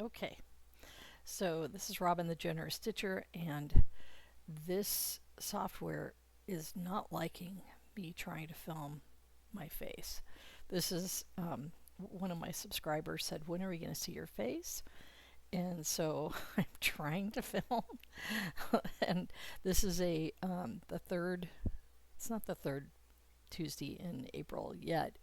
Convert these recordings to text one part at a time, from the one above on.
Okay, so this is Robin the Generous Stitcher, and this software is not liking me trying to film my face. This is one of my subscribers said, "When are we going to see your face?" And so I'm trying to film, and this is the third. It's not the third Tuesday in April yet.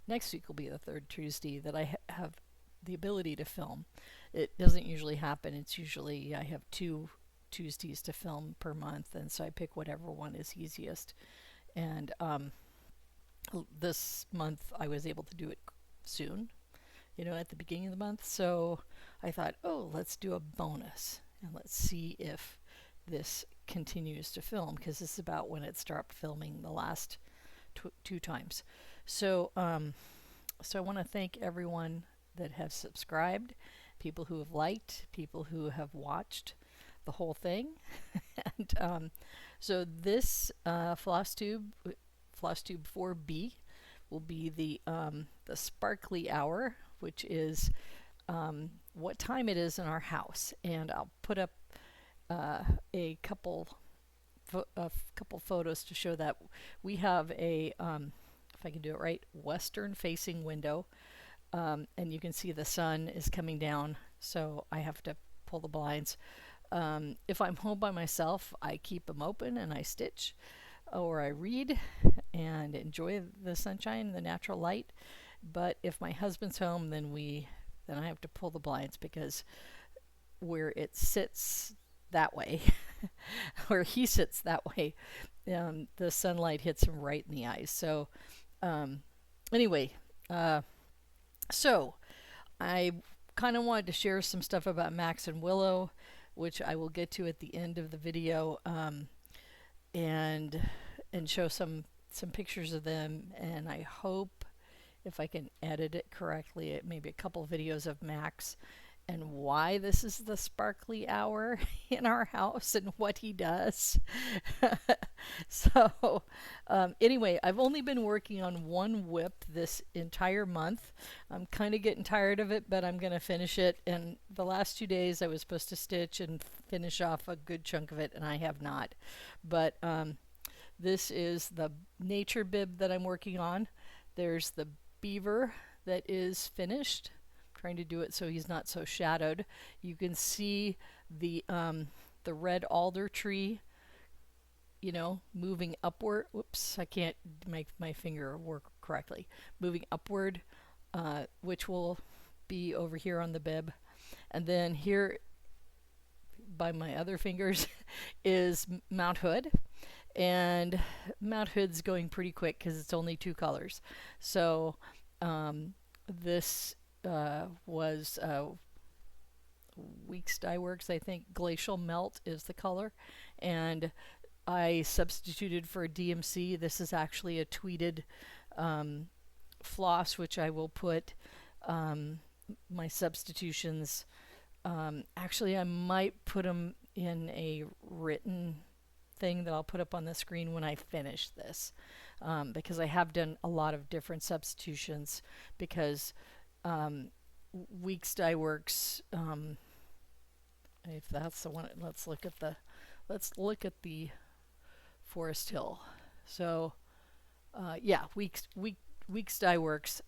Next week will be the third Tuesday that I have the ability to film. It doesn't usually happen. It's usually I have 2 Tuesdays to film per month, and so I pick whatever one is easiest. And this month I was able to do it soon, at the beginning of the month. So I thought, oh, let's do a bonus and let's see if this continues to film, because this is about when it stopped filming the last two times. So, so I want to thank everyone that has subscribed, people who have liked, people who have watched the whole thing. And so this Flosstube 4B will be the sparkly hour, which is what time it is in our house. And I'll put up a couple photos to show that we have a if I can do it right, western facing window, and you can see the sun is coming down, so I have to pull the blinds. If I'm home by myself, I keep them open and I stitch, or I read and enjoy the sunshine, the natural light. But if my husband's home, then I have to pull the blinds, because where it sits that way, where he sits that way, the sunlight hits him right in the eyes. So anyway, so I kind of wanted to share some stuff about Max and Willow, which I will get to at the end of the video, and show some pictures of them. And I hope, if I can edit it correctly, maybe a couple videos of Max and why this is the sparkly hour in our house and what he does. So anyway, I've only been working on one whip this entire month. I'm kind of getting tired of it, but I'm going to finish it. And the last 2 days I was supposed to stitch and finish off a good chunk of it, and I have not. But this is the nature bib that I'm working on. There's the beaver that is finished. Trying to do it so he's not so shadowed. You can see the red alder tree, moving upward. Whoops, I can't make my finger work correctly. Moving upward, which will be over here on the bib. And then here by my other fingers is Mount Hood. And Mount Hood's going pretty quick because it's only 2 colors. So this was Weeks Dye Works, I think. Glacial Melt is the color, and I substituted for a DMC. This is actually a tweeted floss, which I will put my substitutions. Actually, I might put them in a written thing that I'll put up on the screen when I finish this, because I have done a lot of different substitutions, because Weeks Dye Works, if that's the one, let's look at the Forest Hill. So yeah, Weeks Dye Works,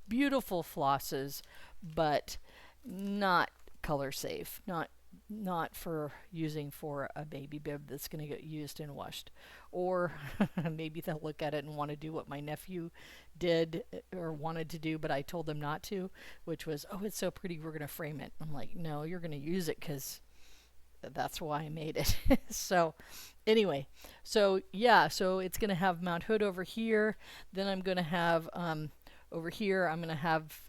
beautiful flosses, but not color safe, not for using for a baby bib that's going to get used and washed. Or maybe they'll look at it and want to do what my nephew did or wanted to do, but I told them not to, which was, oh, it's so pretty, we're going to frame it. I'm like, no, you're going to use it because that's why I made it. So anyway, so yeah, so it's going to have Mount Hood over here. Then I'm going to have over here, I'm going to have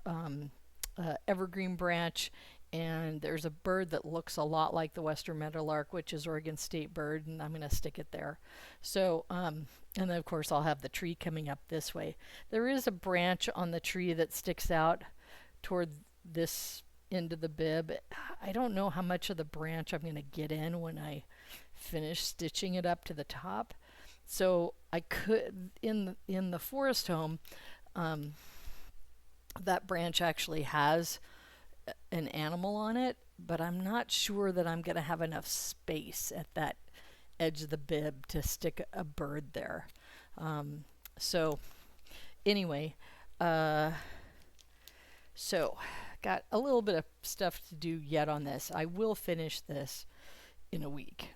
evergreen branch. And there's a bird that looks a lot like the western meadowlark, which is Oregon state bird, and I'm going to stick it there. So, and then of course I'll have the tree coming up this way. There is a branch on the tree that sticks out toward this end of the bib. I don't know how much of the branch I'm going to get in when I finish stitching it up to the top. So I could, in the forest home, that branch actually has an animal on it, but I'm not sure that I'm going to have enough space at that edge of the bib to stick a bird there. So anyway, uh, so got a little bit of stuff to do yet on this. I will finish this in a week.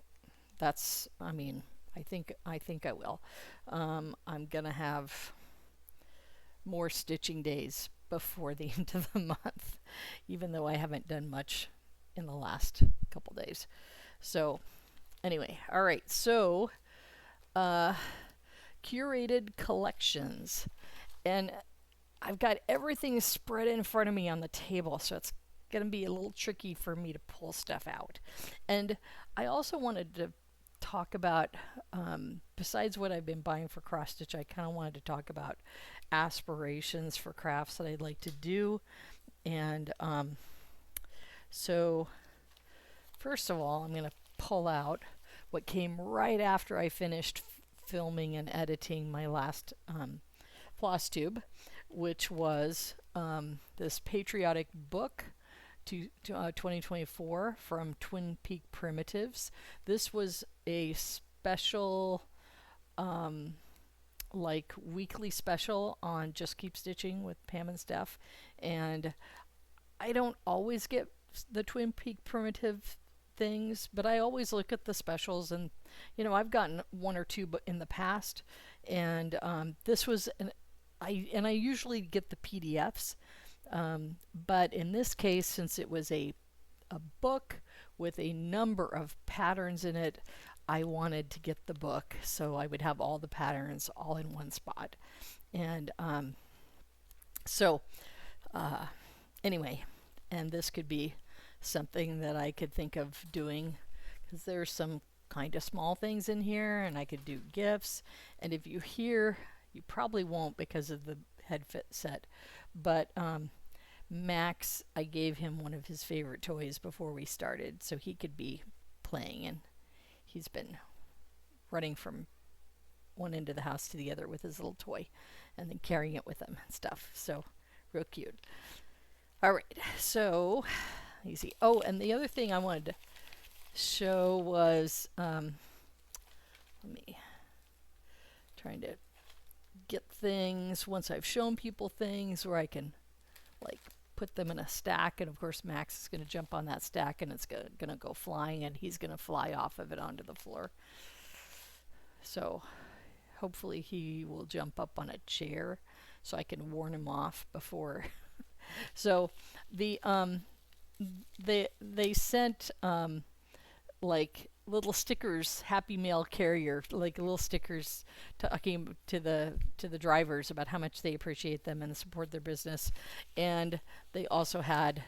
That's, I mean, I think I will. I'm gonna have more stitching days before the end of the month, even though I haven't done much in the last couple days. So anyway, all right. So uh, curated collections, and I've got everything spread in front of me on the table, so it's going to be a little tricky for me to pull stuff out. And I also wanted to talk about, besides what I've been buying for cross stitch, I kind of wanted to talk about aspirations for crafts that I'd like to do. And so, first of all, I'm going to pull out what came right after I finished filming and editing my last Flosstube, which was this patriotic book to 2024 from Twin Peak Primitives. This was a special, like weekly special on Just Keep Stitching with Pam and Steph, and I don't always get the Twin Peak Primitive things, but I always look at the specials, and I've gotten one or two in the past, and this was I usually get the PDFs, but in this case, since it was a book with a number of patterns in it, I wanted to get the book so I would have all the patterns all in one spot. And so anyway, and this could be something that I could think of doing, because there's some kind of small things in here, and I could do gifts. And if you hear, you probably won't because of the head fit set, but Max, I gave him one of his favorite toys before we started so he could be playing, and he's been running from one end of the house to the other with his little toy and then carrying it with him and stuff. So real cute. All right, so easy. Oh, and the other thing I wanted to show was, let me, trying to get things, once I've shown people things, where I can like put them in a stack, and of course Max is going to jump on that stack and it's going to go flying, and he's going to fly off of it onto the floor. So hopefully he will jump up on a chair so I can warn him off before. So the they sent like little stickers, Happy Mail Carrier, like little stickers talking to the drivers about how much they appreciate them and support their business, and they also had,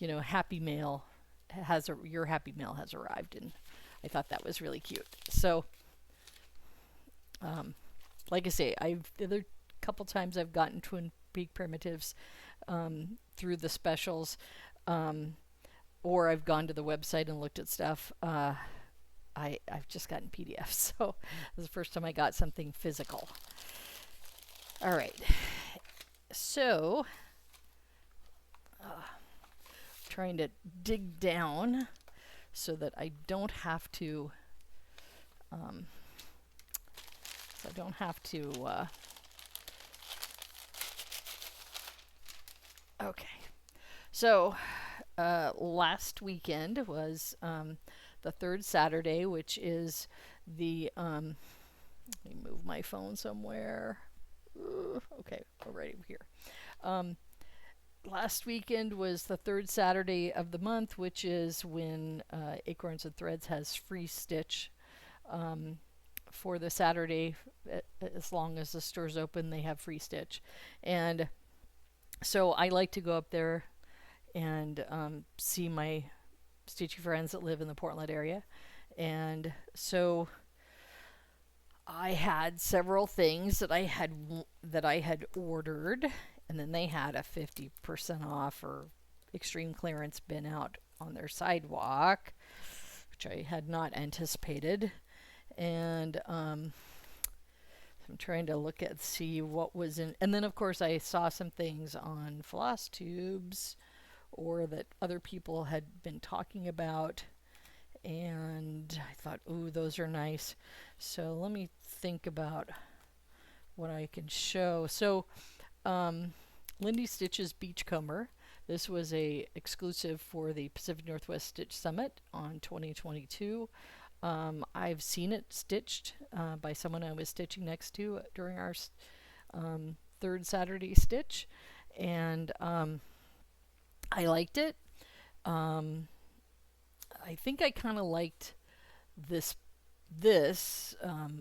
Happy Mail your Happy Mail has arrived, and I thought that was really cute. So, like I say, the other couple times I've gotten Twin Peak Primitives through the specials, or I've gone to the website and looked at stuff. I've just gotten PDFs, so this is the first time I got something physical. All right, so trying to dig down so that I don't have to. Okay, so last weekend was the third Saturday, which is the let me move my phone somewhere. Okay, we're right over here. Last weekend was the third Saturday of the month, which is when Acorns and Threads has free stitch for the Saturday. As long as the store's open, they have free stitch. And so I like to go up there and see my stitchy friends that live in the Portland area. And so I had several things that I had ordered, and then they had a 50% off or extreme clearance bin out on their sidewalk, which I had not anticipated. And I'm trying to see what was in, and then of course I saw some things on Flosstubes or that other people had been talking about. And I thought, ooh, those are nice. So let me think about what I can show. So Lindy Stitch's Beachcomber. This was a exclusive for the Pacific Northwest Stitch Summit on 2022. I've seen it stitched by someone I was stitching next to during our third Saturday stitch, and I liked it. I think I kind of liked this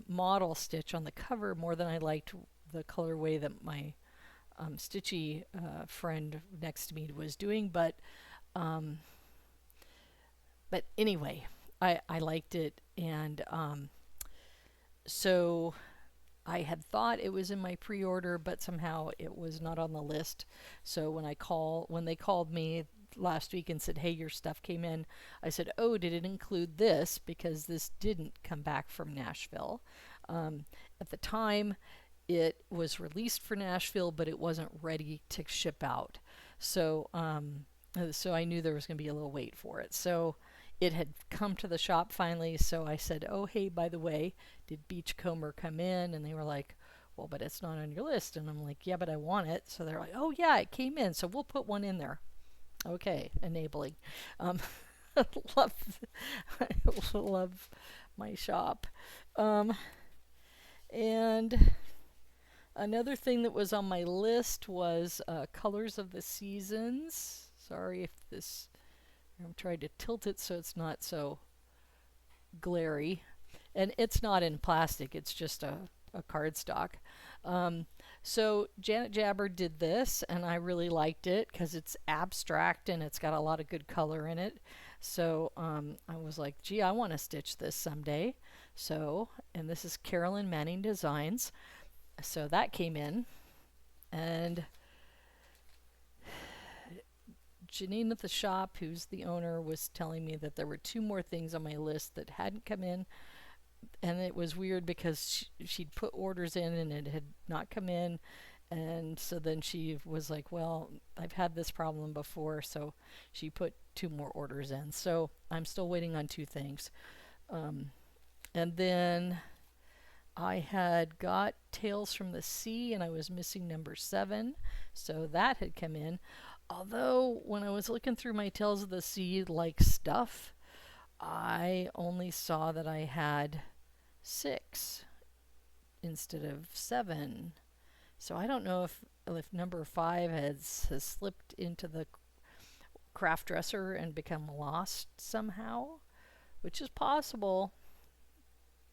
model stitch on the cover more than I liked the colorway that my stitchy friend next to me was doing, but anyway, I liked it, and so I had thought it was in my pre-order, but somehow it was not on the list. So when they called me last week and said, "Hey, your stuff came in," I said, "Oh, did it include this?" Because this didn't come back from Nashville. At the time, it was released for Nashville, but it wasn't ready to ship out. So so I knew there was going to be a little wait for it. So it had come to the shop finally. So I said, "Oh, hey, by the way, did Beachcomber come in?" And they were like, "Well, but it's not on your list." And I'm like, "Yeah, but I want it." So they're like, "Oh, yeah, it came in. So we'll put one in there." Okay, enabling. Um, love, I love my shop. And another thing that was on my list was Colors of the Seasons. Sorry if this, I'm trying to tilt it so it's not so glary. And it's not in plastic, it's just a cardstock. So Janet Jabber did this, and I really liked it because it's abstract and it's got a lot of good color in it. So I was like, gee, I want to stitch this someday. So, and this is Carolyn Manning Designs. So that came in, and Janine at the shop, who's the owner, was telling me that there were 2 more things on my list that hadn't come in. And it was weird because she'd put orders in and it had not come in. And so then she was like, well, I've had this problem before. So she put 2 more orders in. So I'm still waiting on 2 things. And then I had got Tales from the Sea, and I was missing number 7. So that had come in. Although when I was looking through my Tales of the Sea like stuff, I only saw that I had 6 instead of 7. So I don't know if number 5 has slipped into the craft dresser and become lost somehow, which is possible.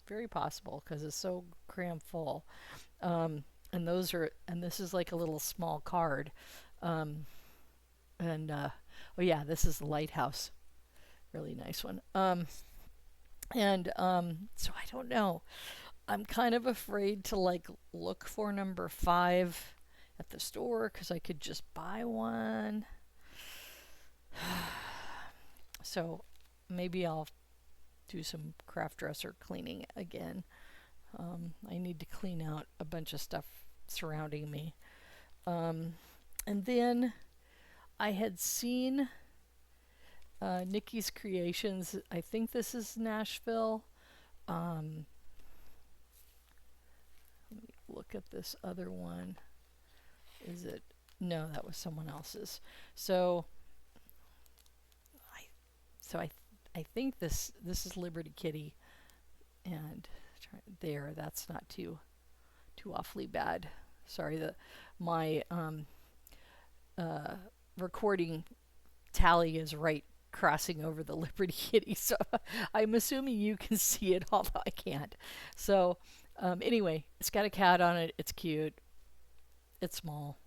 Very possible because it's so crammed full. And this is like a little small card. Oh yeah, this is the lighthouse. Really nice one. So I don't know. I'm kind of afraid to like look for number 5 at the store because I could just buy one. So maybe I'll do some craft dresser cleaning again. I need to clean out a bunch of stuff surrounding me. And then I had seen Nikki's Creations. I think this is Nashville. Let me look at this other one. Is it? No, that was someone else's. So I think this is Liberty Kitty, and there, that's not too awfully bad. Sorry, my recording tally is right crossing over the Liberty Kitty, so I'm assuming you can see it, although I can't. So anyway, it's got a cat on it. It's cute. It's small.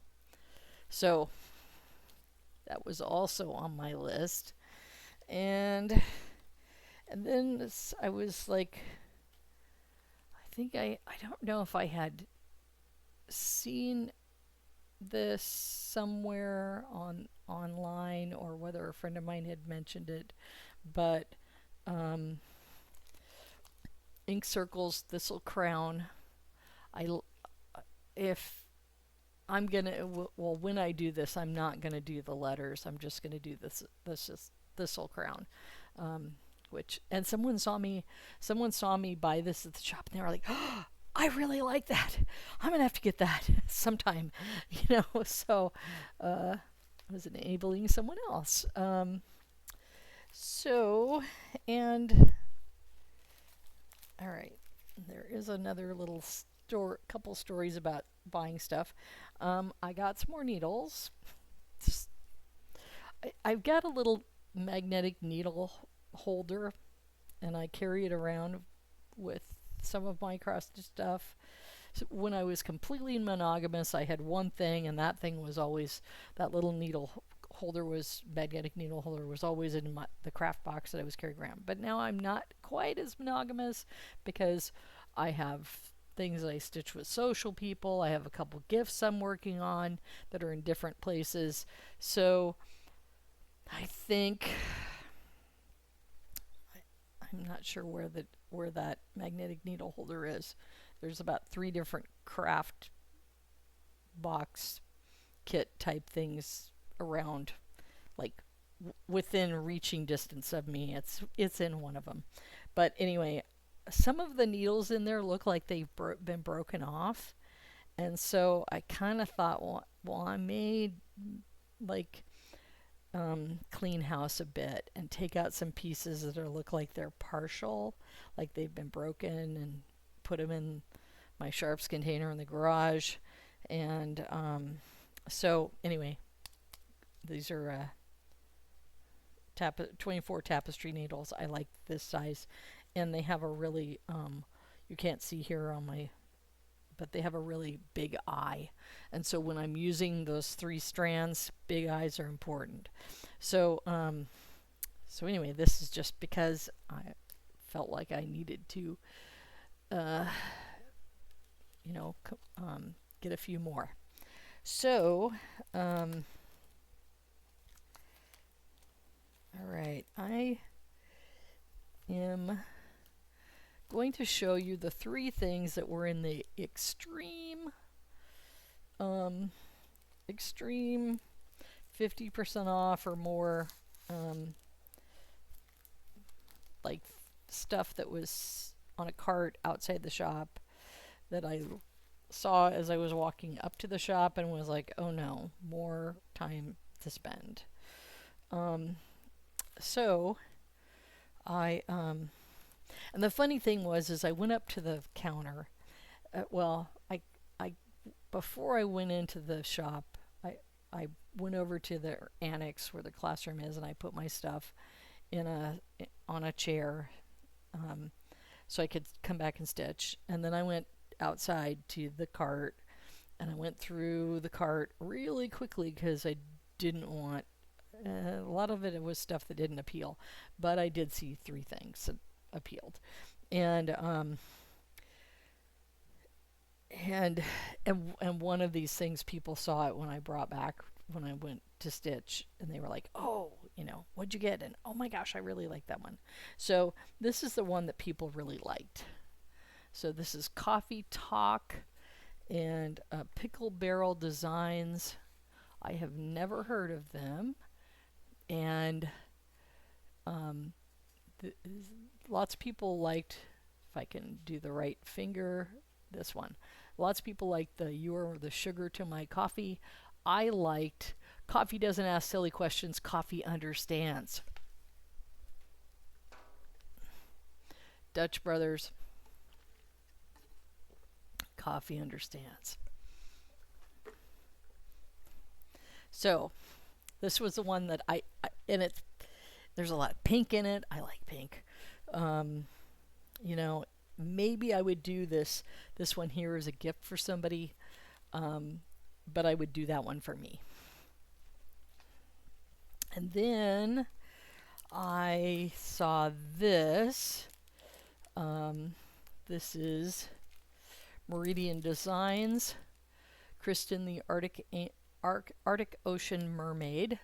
So that was also on my list. And then I was like, I don't know if I had seen this somewhere online or whether a friend of mine had mentioned it, but Ink Circles Thistle Crown. If I'm gonna well when I do this, I'm not gonna do the letters. I'm just gonna do this just thistle crown, um, which and someone saw me buy this at the shop, and they were like, oh, I really like that. I'm gonna have to get that sometime, you know. So I was enabling someone else. So and all right, there is another little couple stories about buying stuff. I got some more needles. I've got a little magnetic needle holder, and I carry it around with some of my cross stitch stuff. So when I was completely monogamous, I had one thing, and that thing was always that little needle holder was magnetic needle holder was always in the craft box that I was carrying around. But now I'm not quite as monogamous because I have things that I stitch with social people. I have a couple gifts I'm working on that are in different places. So I think I'm not sure where that magnetic needle holder is. There's about 3 different craft box kit type things around, like within reaching distance of me. It's in one of them. But anyway, some of the needles in there look like they've been broken off, and so I kind of thought, well, I may like clean house a bit and take out some pieces that look like they're partial, like they've been broken, and put them in my sharps container in the garage. And so anyway, these are 24 tapestry needles. I like this size, and they have a really you can't see here on my, but they have a really big eye, and so when I'm using those 3 strands, big eyes are important. So so anyway, this is just because I felt like I needed to you know, get a few more. So all right, I am going to show you the 3 things that were in the extreme 50% off or more, like stuff that was on a cart outside the shop that I saw as I was walking up to the shop and was like, oh no, more time to spend. So I and the funny thing was is I went up to the counter. I before I went into the shop, I went over to the annex where the classroom is, and I put my stuff on a chair, so I could come back and stitch. And then I went outside to the cart, and I went through the cart really quickly because I didn't want a lot of it was stuff that didn't appeal, but I did see 3 things that appealed. And one of these things, people saw it when I brought back when I went to stitch, and they were like, oh, you know, what'd you get? And oh my gosh, I really like that one. So this is the one that people really liked. So this is Coffee Talk and Pickle Barrel Designs. I have never heard of them, and lots of people liked, if I can do the right finger, this one. Lots of people liked the "You're the Sugar to My Coffee." I liked Coffee Doesn't Ask Silly Questions, Coffee Understands. Dutch Brothers, Coffee Understands. So this was the one that I and there's a lot of pink in it. I like pink. You know, maybe I would do this one here as a gift for somebody, but I would do that one for me. And then I saw this. This is Meridian Designs, Kristen the Arctic Ocean Mermaid.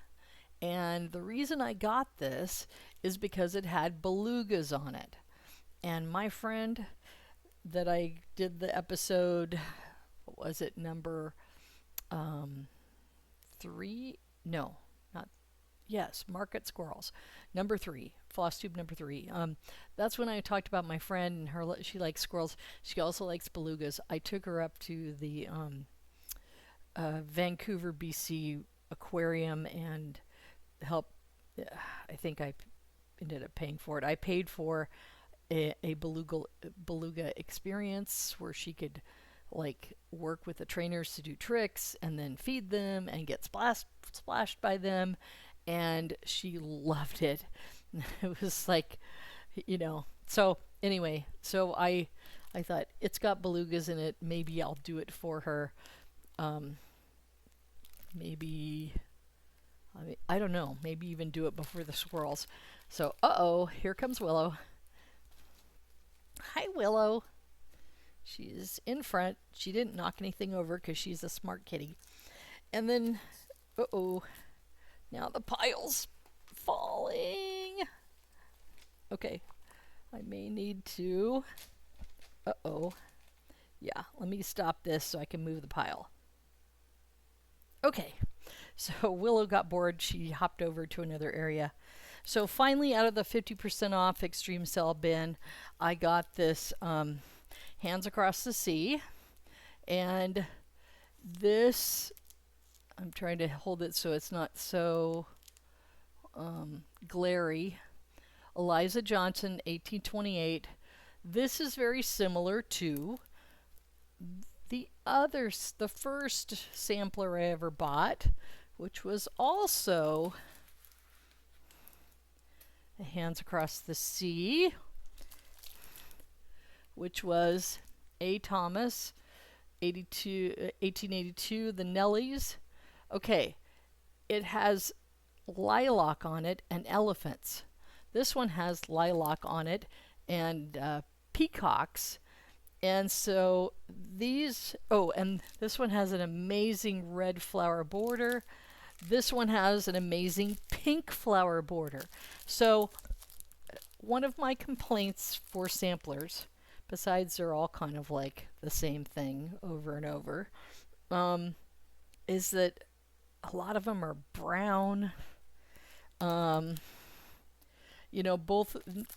And the reason I got this is because it had belugas on it. And my friend that I did the episode, what was it, number Um, three, no, not, yes, market squirrels. Number three, Flosstube number three. That's when I talked about my friend and she likes squirrels. She also likes belugas. I took her up to the Vancouver, BC aquarium and helped. I think I ended up paying for it. I paid for a beluga experience where she could like work with the trainers to do tricks and then feed them and get splashed by them, and she loved it. It was like, so anyway, so I thought it's got belugas in it, maybe I'll do it for her. Maybe I don't know, maybe even do it before the squirrels. So uh-oh, here comes Willow. Hi, Willow. She's in front. She didn't knock anything over because she's a smart kitty. And then, uh-oh, now the pile's falling. Okay, I may need to, uh-oh. Yeah, let me stop this so I can move the pile. Okay, so Willow got bored. She hopped over to another area. So finally, out of the 50% off extreme sale bin, I got this Hands Across the Sea. And this, I'm trying to hold it so it's not so glary. Eliza Johnson, 1828. This is very similar to the first sampler I ever bought, which was also Hands Across the Sea, which was A. Thomas, 1882, the Nellies. Okay, it has lilac on it and elephants. This one has lilac on it and peacocks. And so these, oh, and this one has an amazing red flower border. This one has an amazing pink flower border. So one of my complaints for samplers, besides they're all kind of like the same thing over and over, is that a lot of them are brown.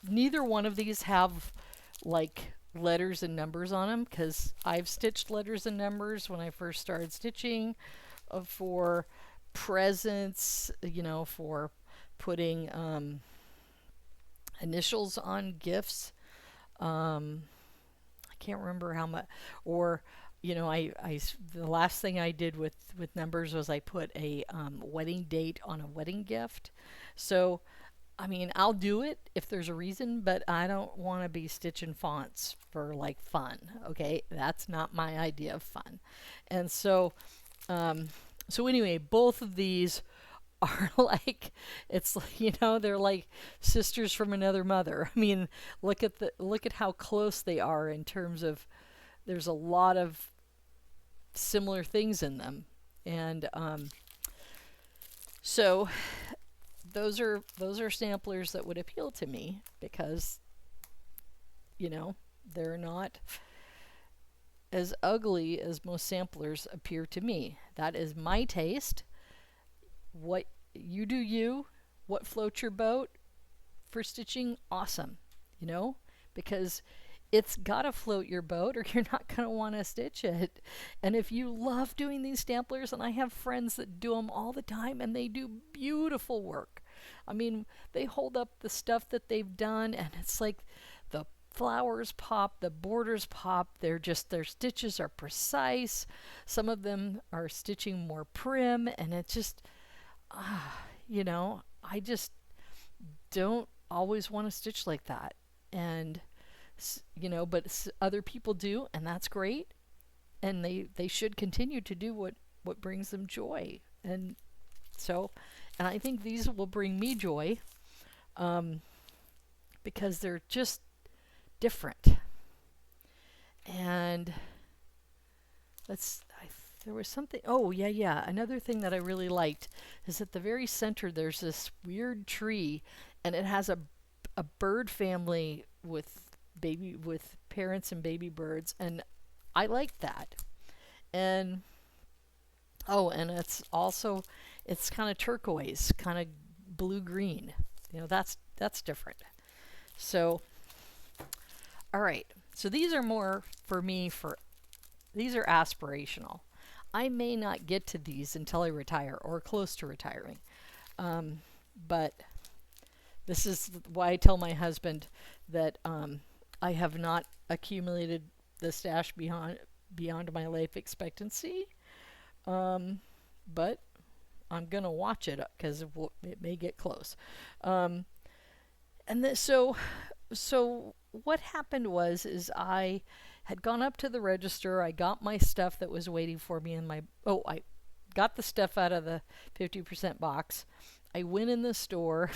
Neither one of these have like letters and numbers on them, because I've stitched letters and numbers when I first started stitching for presents, for putting initials on gifts. I can't remember how much, or the last thing I did with numbers was I put a wedding date on a wedding gift. So I mean, I'll do it if there's a reason, but I don't want to be stitching fonts for like fun. Okay, that's not my idea of fun. And so anyway, both of these are like, it's they're like sisters from another mother. I mean, look at how close they are in terms of there's a lot of similar things in them, and so those are samplers that would appeal to me because they're not as ugly as most samplers appear to me. That is my taste. What you do, what floats your boat for stitching, awesome, because it's gotta float your boat or you're not gonna want to stitch it. And if you love doing these samplers, and I have friends that do them all the time and they do beautiful work. I mean, they hold up the stuff that they've done and it's like the flowers pop, the borders pop, their stitches are precise. Some of them are stitching more prim, and it's just I just don't always want to stitch like that. And but other people do, and that's great, and they should continue to do what brings them joy. And I think these will bring me joy, because they're just different. And there was something, oh yeah, another thing that I really liked is at the very center there's this weird tree, and it has a bird family with parents and baby birds, and I liked that. And Oh, and it's kind of turquoise, kind of blue green. That's different. So, all right. So these are more for me for these are aspirational. I may not get to these until I retire or close to retiring. But this is why I tell my husband that I have not accumulated the stash beyond my life expectancy. But I'm gonna watch it because it may get close. Um, and so what happened is I had gone up to the register. I got my stuff that was waiting for me in my I got the stuff out of the 50% box. I went in the store.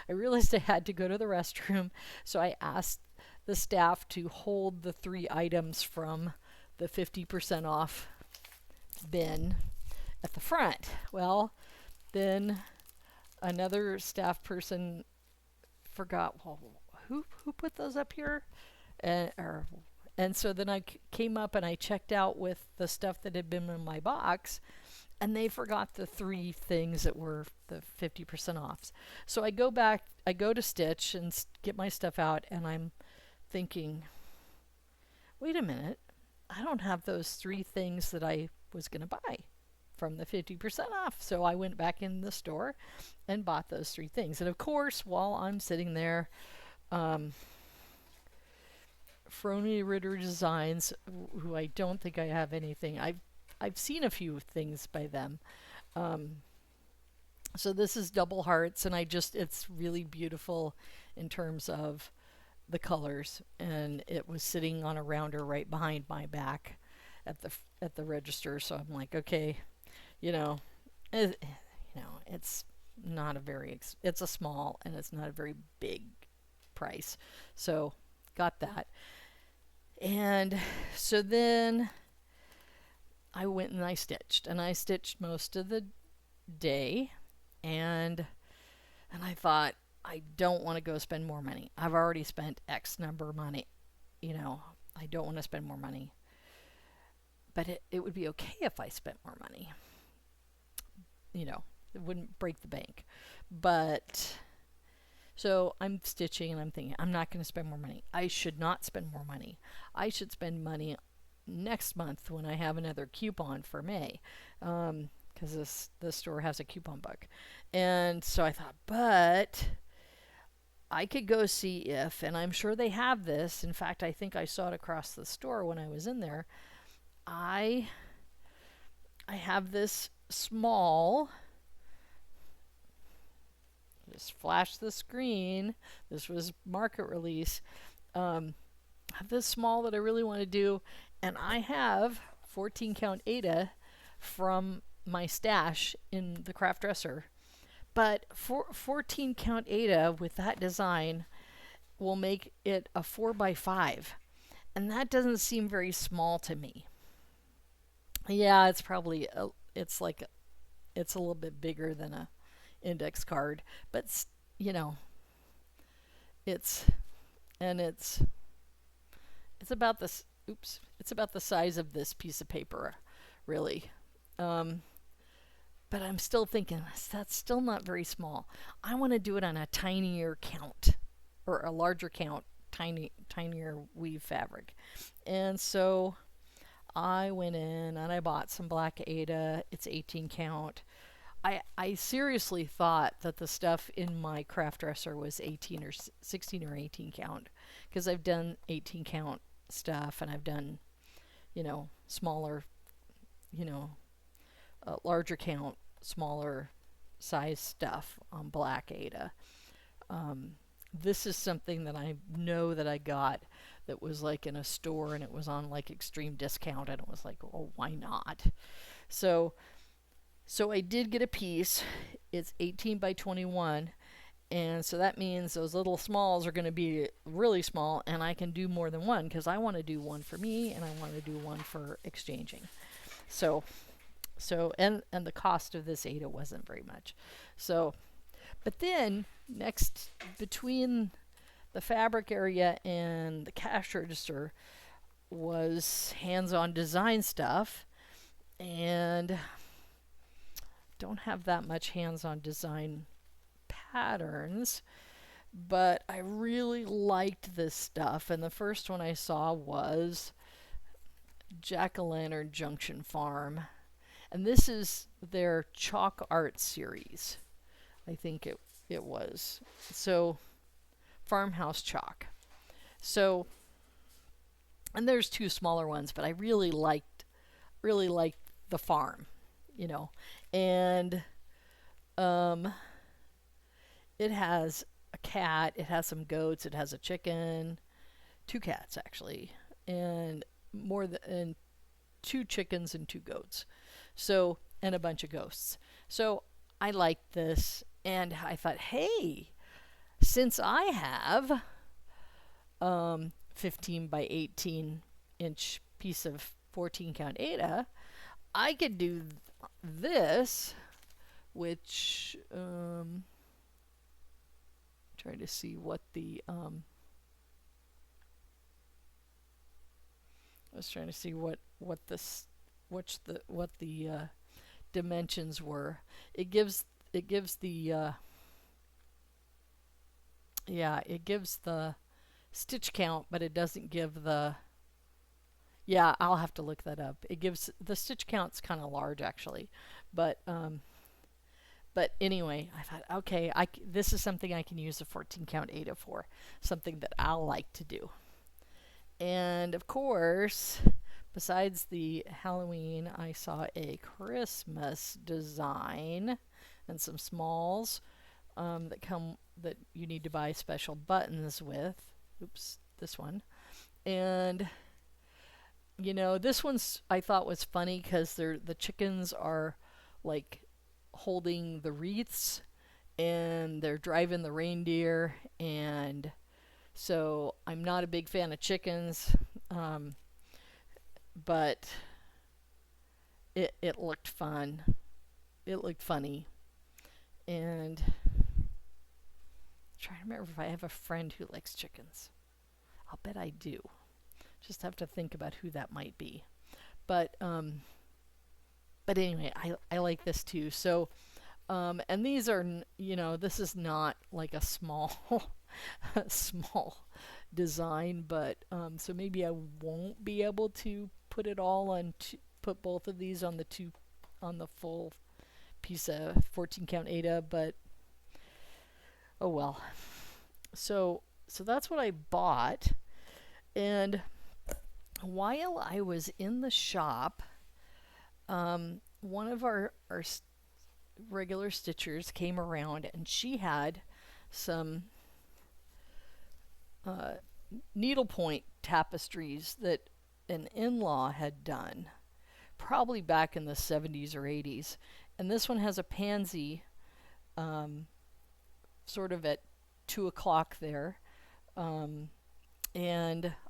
I realized I had to go to the restroom, so I asked the staff to hold the 3 items from the 50% off bin at the front. Well, then another staff person forgot, well, who put those up here? And so then I came up and I checked out with the stuff that had been in my box, and they forgot the 3 things that were the 50% offs. So I go back, I go to Stitch and get my stuff out, and I'm thinking, wait a minute, I don't have those 3 things that I was going to buy from the 50% off. So I went back in the store and bought those 3 things. And of course, while I'm sitting there, Frony Ritter Designs, who I don't think I have anything. I've seen a few things by them. So this is Double Hearts, and it's really beautiful in terms of the colors, and it was sitting on a rounder right behind my back at the register. So I'm like, okay, you know, it's not a very it's a small and it's not a very big price. So got that. And so then I went and I stitched most of the day, and I thought, I don't want to go spend more money. I've already spent X number of money. I don't want to spend more money. But it would be okay if I spent more money. It wouldn't break the bank. But so I'm stitching and I'm thinking, I'm not going to spend more money. I should not spend more money. I should spend money next month when I have another coupon for May. Because the store has a coupon book. And so I thought, but I could go see if, and I'm sure they have this. In fact, I think I saw it across the store when I was in there. I have this small. Just flash the screen. This was market release. I have this small that I really want to do, and I have 14 count Ada from my stash in the craft dresser. But 14 count Ada with that design will make it a 4x5, and that doesn't seem very small to me. Yeah, it's probably it's a little bit bigger than a index card, but you know, it's and it's about this. Oops, it's about the size of this piece of paper, really. But I'm still thinking that's still not very small. I want to do it on a tinier count or a larger count, tinier weave fabric, and so I went in and I bought some black Ada. It's 18 count. I seriously thought that the stuff in my craft dresser was 18 or 16 or 18 count, because I've done 18 count stuff and I've done, smaller, larger count, smaller size stuff on black Ada. This is something that I know that I got that was like in a store and it was on like extreme discount, and it was like, oh, why not? So I did get a piece. It's 18 by 21, and so that means those little smalls are going to be really small, and I can do more than one because I want to do one for me and I want to do one for exchanging. So and the cost of this Ada wasn't very much. So, but then next, between the fabric area and the cash register, was hands-on design stuff, and don't have that much hands-on design patterns, but I really liked this stuff. And the first one I saw was Jack-o'-lantern Junction Farm. And this is their chalk art series. I think it was. So farmhouse chalk. So, and there's two smaller ones, but I really liked the farm, you know. And it has a cat, it has some goats, it has a chicken, two cats actually, and and two chickens and two goats. So, and a bunch of ghosts. So, I liked this and I thought, "Hey, since I have 15 by 18 inch piece of 14 count Ada, I could do this," which trying to see what the I was trying to see what the dimensions were. It gives the it gives the stitch count, but it doesn't give the I'll have to look that up. It gives the stitch count's kind of large actually, but anyway, I thought, okay, this is something I can use a 14 count Ada for, something that I'll like to do. And of course, besides the Halloween, I saw a Christmas design and some smalls that you need to buy special buttons with. Oops, this one. And you know, this one's I thought was funny because the chickens are like holding the wreaths and they're driving the reindeer, and so I'm not a big fan of chickens, but it looked fun. It looked funny, and I'm trying to remember if I have a friend who likes chickens. I'll bet I do. Just have to think about who that might be. But anyway, I like this too. So, and these are, this is not like a small, small design, but so maybe I won't be able to put it all on, put both of these on the full piece of 14 count Ada, but oh well. So that's what I bought, and while I was in the shop, one of our regular stitchers came around, and she had some needlepoint tapestries that an in-law had done, probably back in the 70s or 80s. And this one has a pansy sort of at 2 o'clock there. And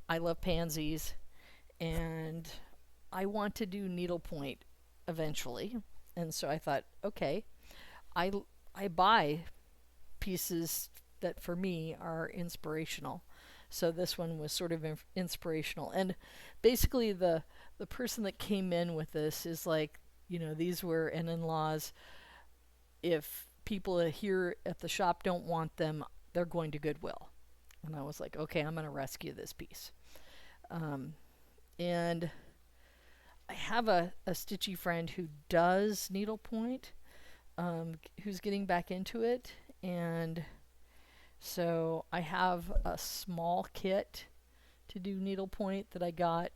I love pansies, and I want to do needlepoint eventually. And so I thought, okay, I buy pieces that for me are inspirational. So this one was sort of inspirational. And basically the person that came in with this is like, these were an in-laws. If people here at the shop don't want them, they're going to Goodwill. And I was like, okay, I'm going to rescue this piece. And I have a stitchy friend who does needlepoint, who's getting back into it. And so I have a small kit to do needlepoint that I got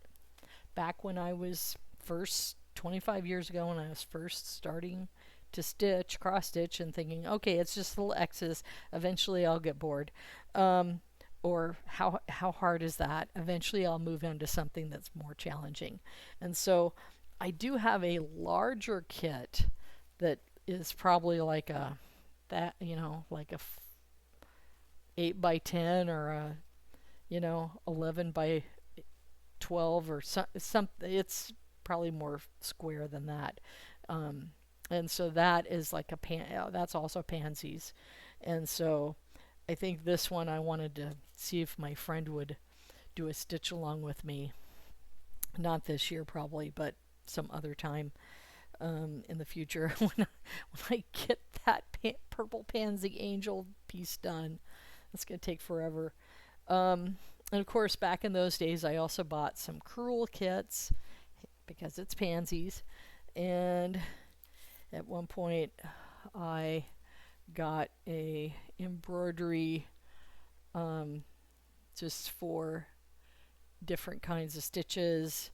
back when I was 25 years ago, when I was first starting to stitch, cross stitch, and thinking, okay, it's just little X's. Eventually I'll get bored. Or how hard is that? Eventually I'll move into something that's more challenging. And so I do have a larger kit that is probably like like a 8 by 10 or a 11 by 12 or some it's probably more square than that. And so that is like that's also pansies. And so I think this one I wanted to see if my friend would do a stitch along with me. Not this year probably, but some other time. in the future when I get that purple pansy angel piece done. It's going to take forever. And of course, back in those days, I also bought some crewel kits because it's pansies. And at one point, I got a embroidery just for different kinds of stitches.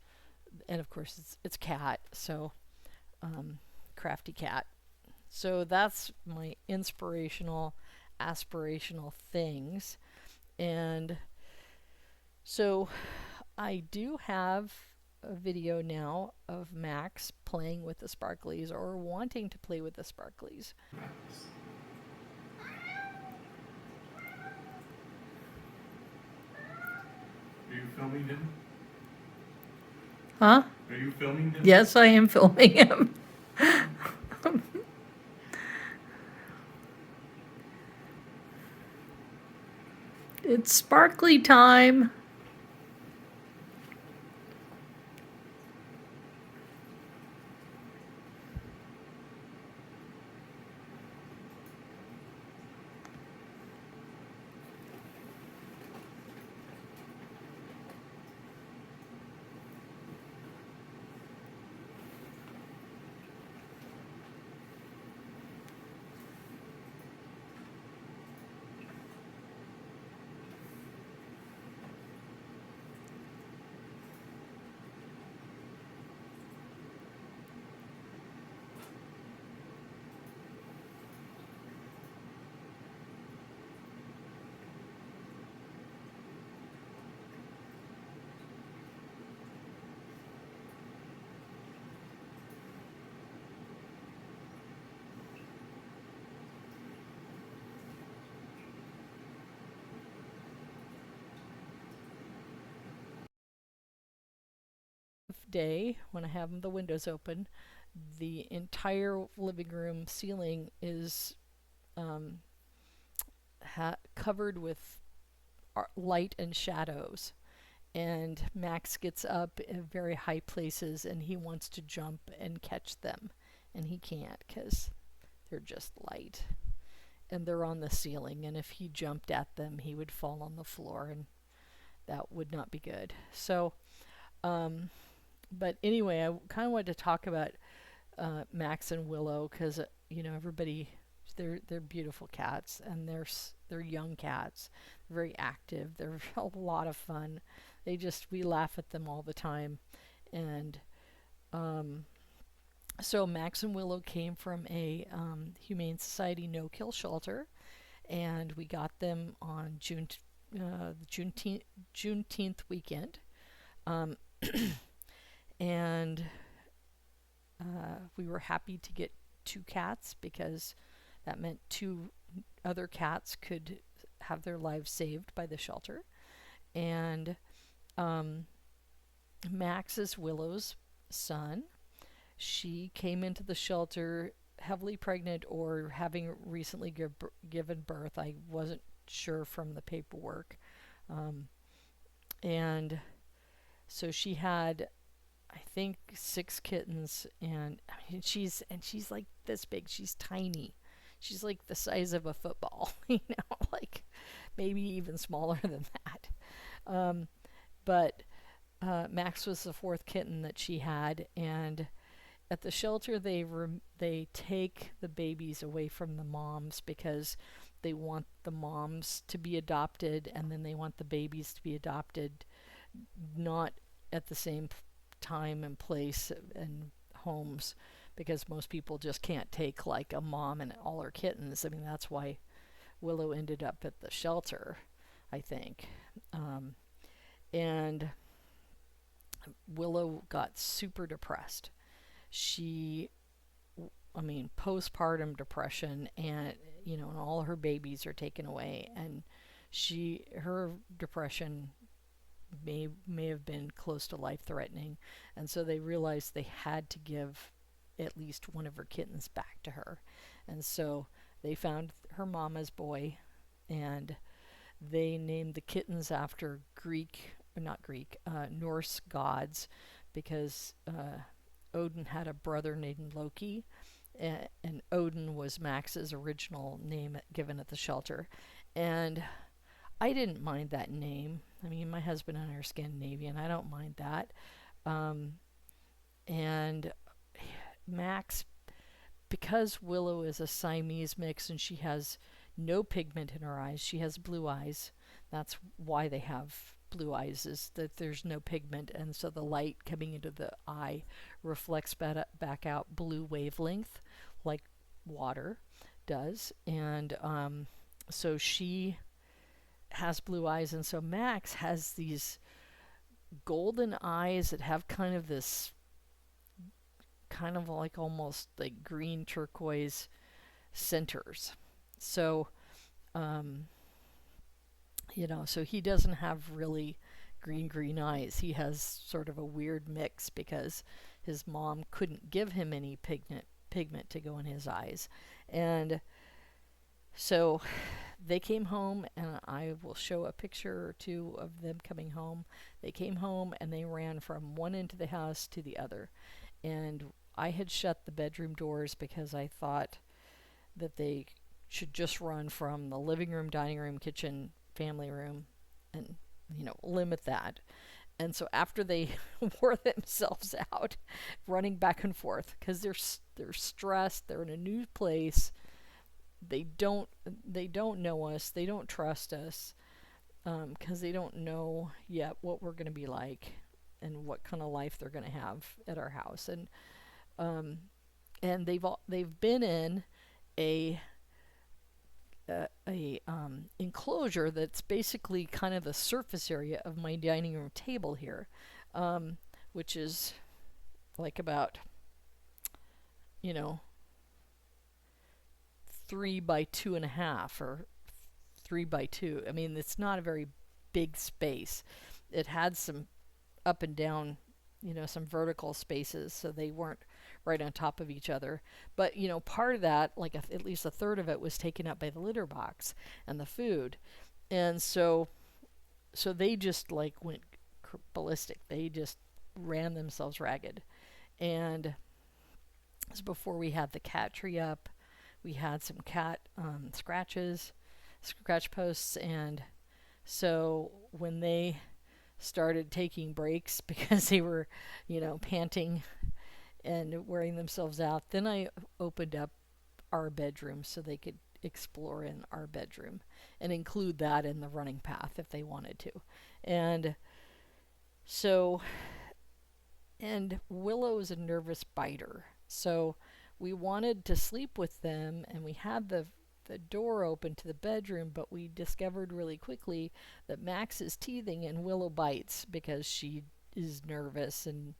And of course, it's cat, so crafty cat. So that's my inspirational, aspirational things. And so I do have a video now of Max playing with the sparklies or wanting to play with the sparklies. Are you filming him? Huh? Are you filming him? Yes, I am filming him. It's sparkly time. Day when I have the windows open, the entire living room ceiling is covered with light and shadows. And Max gets up in very high places and he wants to jump and catch them. And he can't because they're just light. And they're on the ceiling. And if he jumped at them, he would fall on the floor. And that would not be good. So, but anyway, I kind of wanted to talk about Max and Willow because everybody they're beautiful cats and they're young cats, very active. They're a lot of fun. We laugh at them all the time, and so Max and Willow came from a Humane Society no-kill shelter, and we got them on Juneteenth weekend. And we were happy to get 2 cats because that meant 2 other cats could have their lives saved by the shelter. And Max is Willow's son. She came into the shelter heavily pregnant or having recently given birth. I wasn't sure from the paperwork. And so she had, I think, 6 kittens, and I mean, she's like this big. She's tiny. She's like the size of a football, like maybe even smaller than that. But Max was the 4th kitten that she had, and at the shelter they take the babies away from the moms because they want the moms to be adopted, and then they want the babies to be adopted, not at the same time and place and homes, because most people just can't take like a mom and all her kittens. I mean, that's why Willow ended up at the shelter, I think. And Willow got super depressed. Postpartum depression, and and all her babies are taken away, and her depression may have been close to life threatening, and so they realized they had to give at least one of her kittens back to her, and so they found her mama's boy, and they named the kittens after Norse gods, because Odin had a brother named Loki, and Odin was Max's original name given at the shelter. And I didn't mind that name. I mean, my husband and I are Scandinavian. I don't mind that. Um, and Max, because Willow is a Siamese mix and she has no pigment in her eyes, she has blue eyes. That's why they have blue eyes, is that there's no pigment, and so the light coming into the eye reflects back out blue wavelength, like water does. And so she has blue eyes, and so Max has these golden eyes that have kind of this kind of like almost like green turquoise centers. So, um, so he doesn't have really green eyes. He has sort of a weird mix because his mom couldn't give him any pigment to go in his eyes. And so they came home, and I will show a picture or two of them coming home. They came home and they ran from one end of the house to the other. And I had shut the bedroom doors because I thought that they should just run from the living room, dining room, kitchen, family room, and limit that. And so after they wore themselves out, running back and forth because they're stressed, they're in a new place, they don't know us, they don't trust us, because they don't know yet what we're going to be like and what kind of life they're going to have at our house. Um, and they've been in a enclosure that's basically kind of the surface area of my dining room table here, which is like about, you know, 3 by 2.5 or 3 by 2. I mean, it's not a very big space. It had some up and down, some vertical spaces, so they weren't right on top of each other. But, part of that, like at least a third of it, was taken up by the litter box and the food. And so they just like went ballistic. They just ran themselves ragged. And this was before we had the cat tree up. We had some cat scratch posts, and so when they started taking breaks because they were, panting and wearing themselves out, then I opened up our bedroom so they could explore in our bedroom and include that in the running path if they wanted to. And so, and Willow is a nervous biter, so we wanted to sleep with them, and we had the door open to the bedroom, but we discovered really quickly that Max is teething and Willow bites because she is nervous, and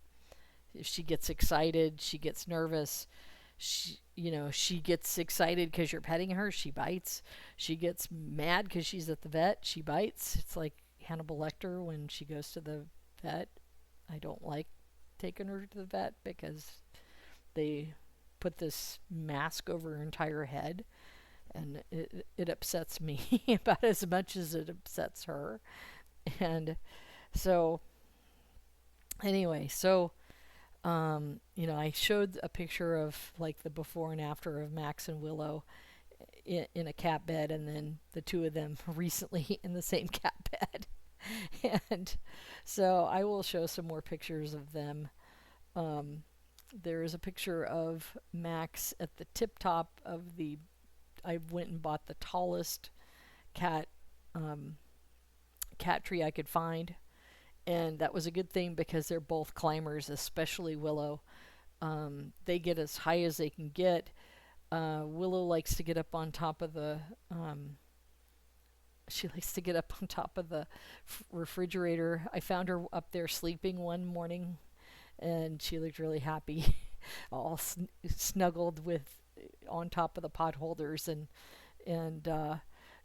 if she gets excited, she gets nervous. She gets excited because you're petting her, she bites. She gets mad because she's at the vet, she bites. It's like Hannibal Lecter when she goes to the vet. I don't like taking her to the vet because they put this mask over her entire head, and it upsets me about as much as it upsets her. And so anyway, I showed a picture of like the before and after of Max and Willow in a cat bed, and then the two of them recently in the same cat bed. And so I will show some more pictures of them. There is a picture of Max at the tip top of the. I went and bought the tallest cat tree I could find, and that was a good thing because they're both climbers, especially Willow. They get as high as they can get. Willow likes to get up on top of the. She likes to get up on top of the refrigerator. I found her up there sleeping one morning, and she looked really happy, all snuggled with on top of the pot holders, and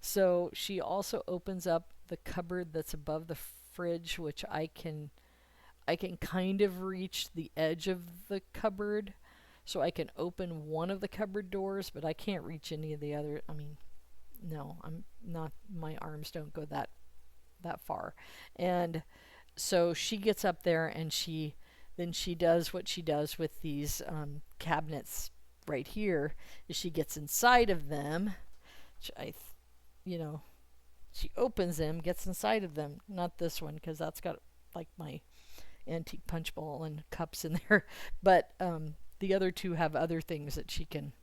so she also opens up the cupboard that's above the fridge, which I can kind of reach the edge of the cupboard, so I can open one of the cupboard doors, but I can't reach any of the other. I mean, no, I'm not. My arms don't go that far, and so she gets up there and she then she does what she does with these cabinets right here, is she gets inside of them. Which you know, she opens them, gets inside of them. Not this one, because that's got like my antique punch bowl and cups in there. But the other two have other things that she can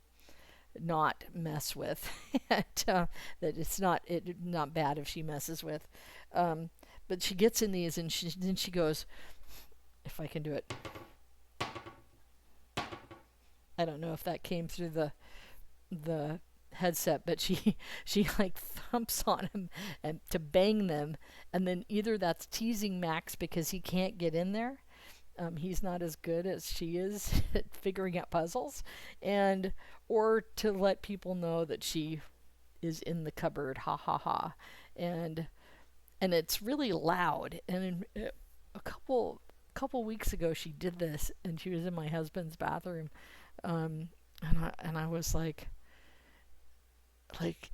not mess with. And, that it's not bad if she messes with. But she gets in these, and then she goes, if I can do it. I don't know if that came through the headset, but she like thumps on him and to bang them, and then either that's teasing Max because he can't get in there. He's not as good as she is at figuring out puzzles, and or to let people know that she is in the cupboard. Ha ha ha. And it's really loud. And a couple weeks ago she did this, and she was in my husband's bathroom, and I was like,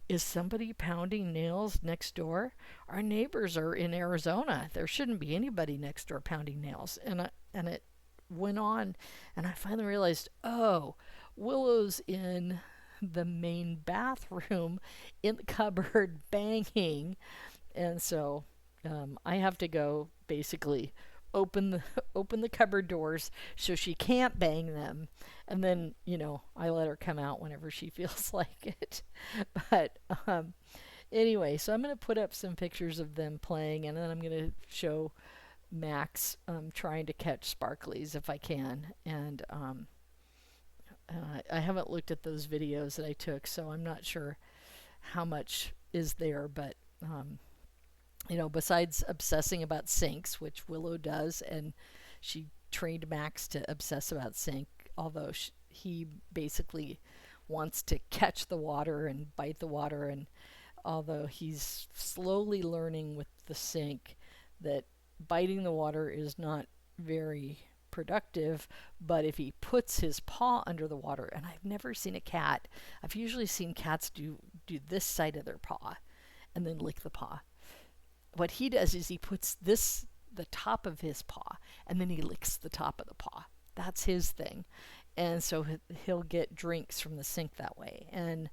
is somebody pounding nails next door? Our neighbors are in Arizona. There shouldn't be anybody next door pounding nails. And it went on, and I finally realized, oh, Willow's in the main bathroom in the cupboard banging. And so I have to go basically open the cupboard doors so she can't bang them, and then I let her come out whenever she feels like it. But anyway, so I'm going to put up some pictures of them playing, and then I'm going to show Max trying to catch sparklies if I can. And I haven't looked at those videos that I took, so I'm not sure how much is there. But besides obsessing about sinks, which Willow does, and she trained Max to obsess about sink, although he basically wants to catch the water and bite the water, and although he's slowly learning with the sink that biting the water is not very productive, but if he puts his paw under the water, and I've never seen a cat, I've usually seen cats do this side of their paw and then lick the paw. What he does is he puts the top of his paw, and then he licks the top of the paw. That's his thing. And so he'll get drinks from the sink that way. And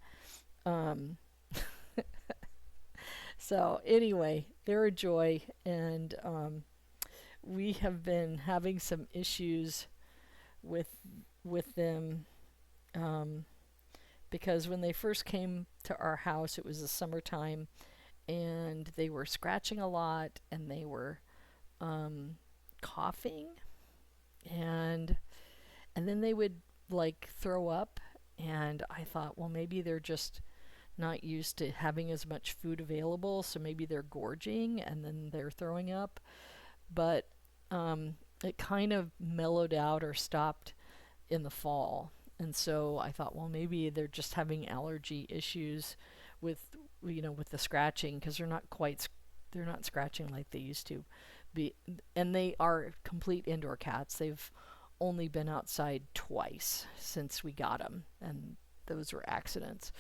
so anyway, they're a joy, and we have been having some issues with them, because when they first came to our house, it was the summertime, and they were scratching a lot, and they were coughing, and then they would like throw up, and I thought, well, maybe they're just not used to having as much food available, so maybe they're gorging and then they're throwing up. But it kind of mellowed out or stopped in the fall, and so I thought, well, maybe they're just having allergy issues with the scratching, because they're not scratching like they used to be. And they are complete indoor cats. They've only been outside twice since we got them, and those were accidents.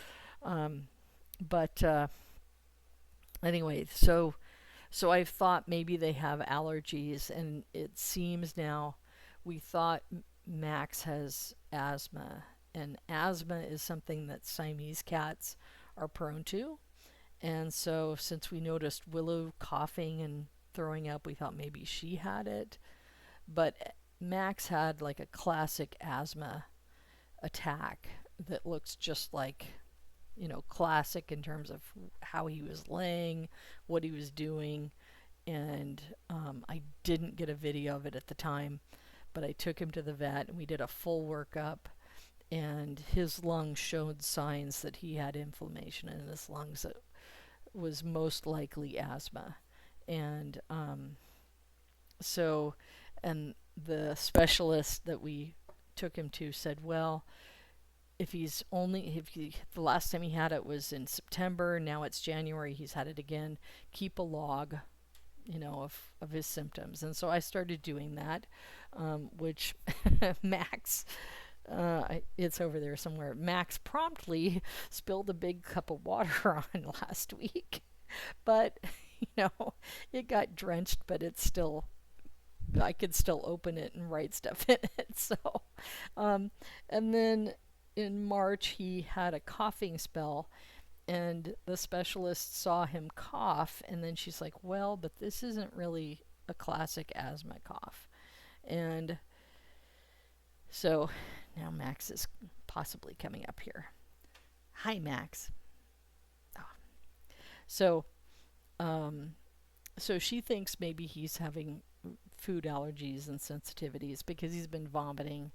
But anyway, so I've thought maybe they have allergies, and it seems now we thought Max has asthma, and asthma is something that Siamese cats are prone to. And so since we noticed Willow coughing and throwing up, we thought maybe she had it. But Max had like a classic asthma attack that looks just like, classic in terms of how he was laying, what he was doing. And I didn't get a video of it at the time, but I took him to the vet and we did a full workup, and his lungs showed signs that he had inflammation in his lungs that was most likely asthma. And and the specialist that we took him to said, well, the last time he had it was in September, now it's January, he's had it again, keep a log, of his symptoms. And so I started doing that, which Max, it's over there somewhere, Max promptly spilled a big cup of water on last week. But, it got drenched, but it's still I could still open it and write stuff in it. So, um, and then in March he had a coughing spell, and the specialist saw him cough, and then she's like, "Well, but this isn't really a classic asthma cough," and so now Max is possibly coming up here. Hi, Max. Oh. So, um, so she thinks maybe he's having food allergies and sensitivities because he's been vomiting,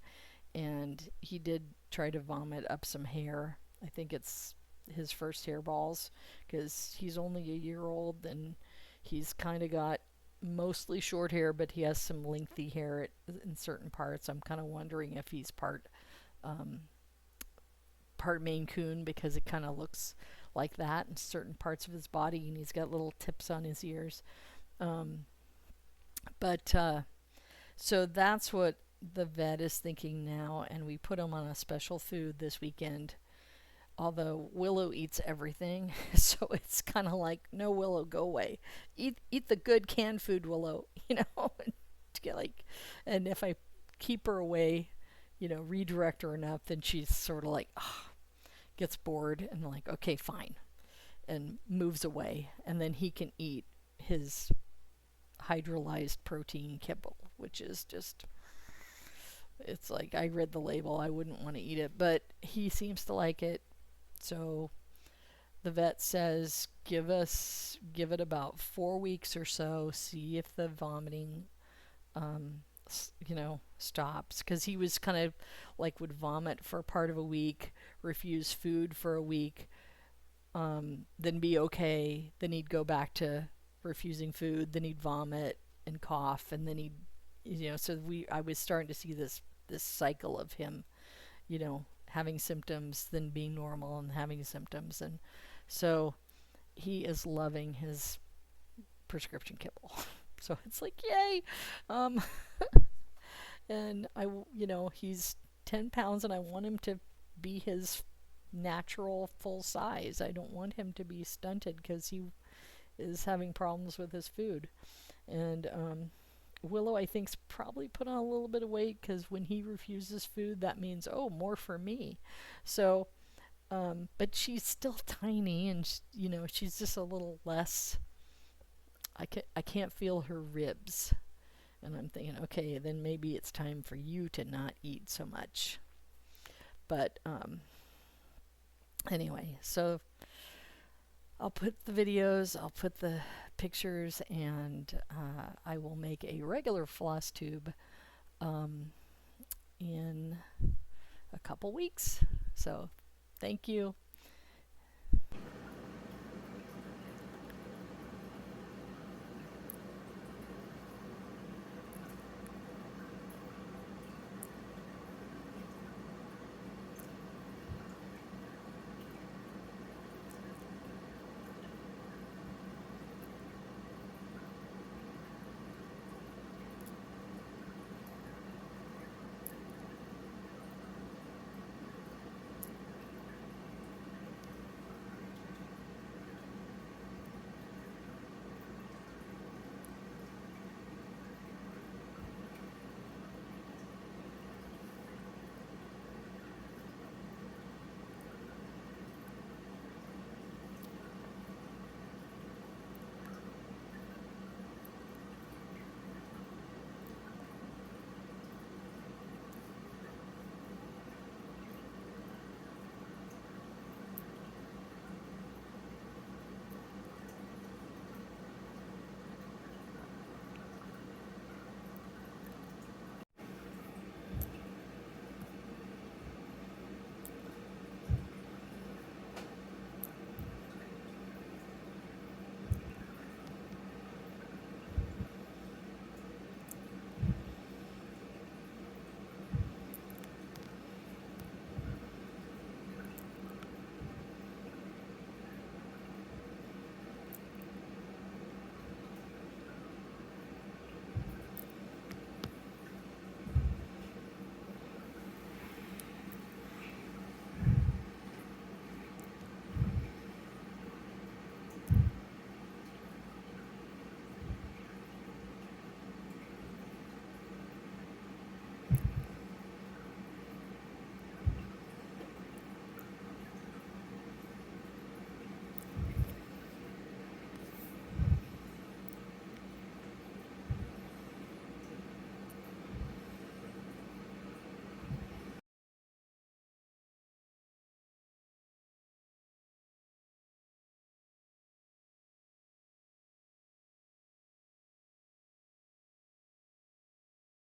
and he did try to vomit up some hair. I think it's his first hairballs because he's only a year old, and he's kind of got mostly short hair, but he has some lengthy hair in certain parts. I'm kind of wondering if he's um, part Maine Coon because it kind of looks like that in certain parts of his body, and he's got little tips on his ears. Um, but So that's what the vet is thinking now, and we put him on a special food this weekend. Although Willow eats everything, so it's kind of like, no, Willow, go away. Eat the good canned food, Willow. To get like, and if I keep her away, redirect her enough, then she's sort of like, gets bored and like, okay, fine, and moves away, and then he can eat his hydrolyzed protein kibble, which is just, it's like, I read the label, I wouldn't want to eat it, but he seems to like it. So the vet says give it about 4 weeks or so, see if the vomiting stops, because he was kind of like, would vomit for part of a week, refuse food for a week, then be okay, then he'd go back to refusing food, then he'd vomit and cough, and then he'd, so I was starting to see this cycle of him, having symptoms, then being normal, and having symptoms. And so he is loving his prescription kibble. So it's like, yay. Um, and he's 10 pounds, and I want him to be his natural full size. I don't want him to be stunted because he is having problems with his food. And Willow, I think's probably put on a little bit of weight because when he refuses food, that means, oh, more for me. So, but she's still tiny, and she's just a little less. I can't feel her ribs, and I'm thinking, okay, then maybe it's time for you to not eat so much. But anyway, so I'll put the videos, I'll put the pictures, and I will make a regular Flosstube in a couple weeks. So thank you.